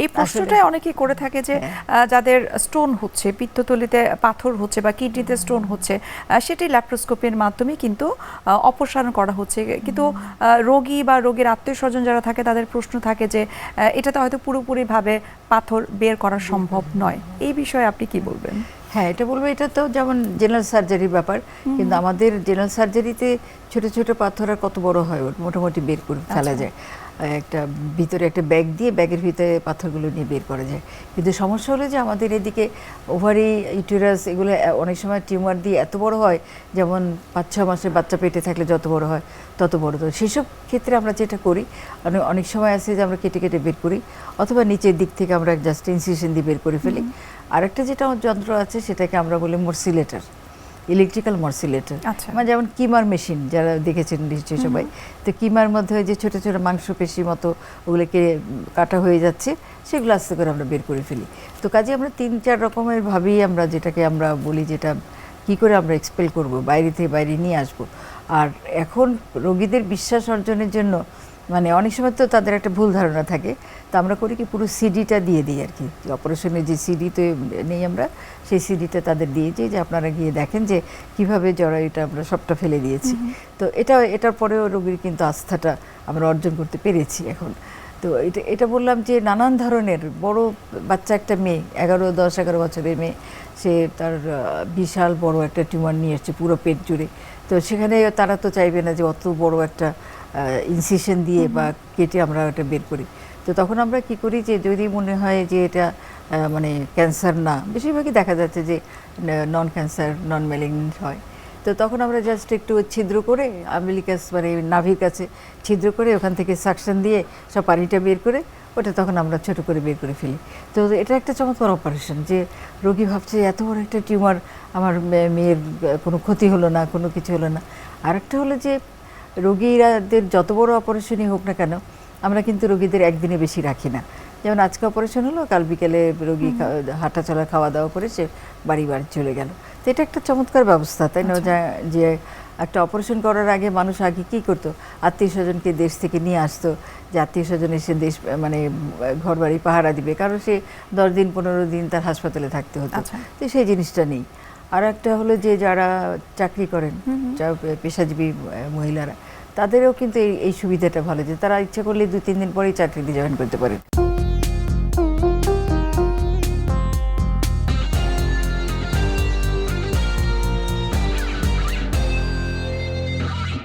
এই প্রশ্নটাই অনেকেই করে থাকে যে যাদের স্টোন হচ্ছে, পিত্তথলিতে পাথর হচ্ছে বা কিডনিতে স্টোন হচ্ছে, সেটি ল্যাপ্রোস্কোপির মাধ্যমে কিন্তু অপসারণ করা হচ্ছে, কিন্তু রোগী বা রোগীর আত্মীয় স্বজন যারা থাকে তাদের প্রশ্ন থাকে যে এটাতে হয়তো পুরোপুরিভাবে পাথর বের করা সম্ভব নয়। এই বিষয়ে আপনি কি বলবেন? হ্যাঁ, এটা বলবো, এটা তো যেমন জেনারেল সার্জারির ব্যাপার, কিন্তু আমাদের জেনারেল সার্জারিতে ছোট ছোট পাথর আর কত বড় হয়, ওর মোটামুটি বের করে ফেলা যায়। একটা ভিতরে একটা ব্যাগ দিয়ে ব্যাগের ভিতরে পাথরগুলো নিয়ে বের করা যায়। কিন্তু সমস্যা হলো যে আমাদের এদিকে ওভারি, ইউটেরাস এগুলো অনেক সময় টিউমার দিয়ে এত বড় হয়, যেমন 5-6 মাসের বাচ্চা পেটে থাকলে যত বড় হয় তত বড়। তো সেসব ক্ষেত্রে আমরা যেটা করি, অনেক সময় আছে যে আমরা কেটে কেটে বের করি, অথবা নিচের দিক থেকে আমরা জাস্ট ইনসিশন দিয়ে বের করে ফেলি। আরেকটা যেটা যন্ত্র আছে সেটাকে আমরা বলি মর্সিলেটর, ইলেকট্রিক্যাল মর্সিলেটর। মানে যেমন কিমার মেশিন যারা দেখেছেন নিশ্চয়ই সবাই, তো কিমার মধ্যে যে ছোটো ছোটো মাংসপেশি মতো ওগুলোকে কাটা হয়ে যাচ্ছে, সেগুলো আস্তে করে আমরা বের করে ফেলি। তো কাজে আমরা 3-4 রকমের ভাবেই আমরা যেটাকে আমরা বলি যেটা কী করে আমরা এক্সপেল করব, বাইরে থেকে বাইরে নিয়ে আসব। আর এখন রোগীদের বিশ্বাস অর্জনের জন্য মানে অনেক সময় তো তাদের একটা ভুল ধারণা থাকে, তো আমরা করি কি পুরো সিডিটা দিয়ে দিই আর কি, অপারেশনের যে সিডিতে নেই আমরা, সেই সিডিটা তাদের দিয়েছি যে আপনারা গিয়ে দেখেন যে কীভাবে জরায়ুটা আমরা সবটা ফেলে দিয়েছি। তো এটার পরেও রোগীর কিন্তু আস্থাটা আমরা অর্জন করতে পেরেছি এখন। তো এটা বললাম যে নানান ধরনের বড় বাচ্চা, একটা মেয়ে 10-11 বছরের মেয়ে, সে তার বিশাল বড় একটা টিউমার নিয়ে এসছে পুরো পেট জুড়ে। তো সেখানে তারা তো চাইবে না যে অত বড় একটা ইনসিশন দিয়ে বা কেটে আমরা ওটা বের করি। তো তখন আমরা কি করি যে যদি মনে হয় যে এটা মানে ক্যান্সার না, বেশিরভাগই দেখা যাচ্ছে যে নন ক্যান্সার, নন ম্যালিগন্যান্ট হয়, তো তখন আমরা জাস্ট একটু ছিদ্র করে আম্বিলিকাস মানে নাভির কাছে ছিদ্র করে ওখান থেকে সাকশন দিয়ে সব পানিটা বের করে ওটা তখন আমরা ছোট করে বের করে ফেলি। তো এটা একটা চমৎকার অপারেশন, যে রোগী ভাবছে এত বড় একটা টিউমার, আমার মেয়ের কোনো ক্ষতি হলো না, কোনো কিছু হলো না। আরেকটা হলো যে রোগীদের যত বড় অপারেশনই হোক না কেন, আমরা কিন্তু রোগীদের একদিনে বেশি রাখি না। যেমন আজকে অপারেশন হলো, কাল বিকেলে রোগী হাঁটা চলা খাওয়া দাওয়া করে সে বাড়ি চলে গেল। তো এটা একটা চমৎকার ব্যবস্থা, তাই না? যে একটা অপারেশন করার আগে মানুষ আগে কী করতো, আত্মীয় স্বজনকে দেশ থেকে নিয়ে আসতো, যে আত্মীয় স্বজন এসে দেশ মানে ঘর বাড়ি পাহারা দিবে, কারণ সে 10 দিন 15 দিন তার হাসপাতালে থাকতে হতো। তো সেই জিনিসটা নেই। আর একটা হলো যে যারা চাকরি করেন, পেশাজীবী মহিলারা, তাদেরও কিন্তু এই সুবিধাটা ভালো যে তারা ইচ্ছা করলে 2-3 দিন পরেই চাকরিতে জয়েন করতে পারেন।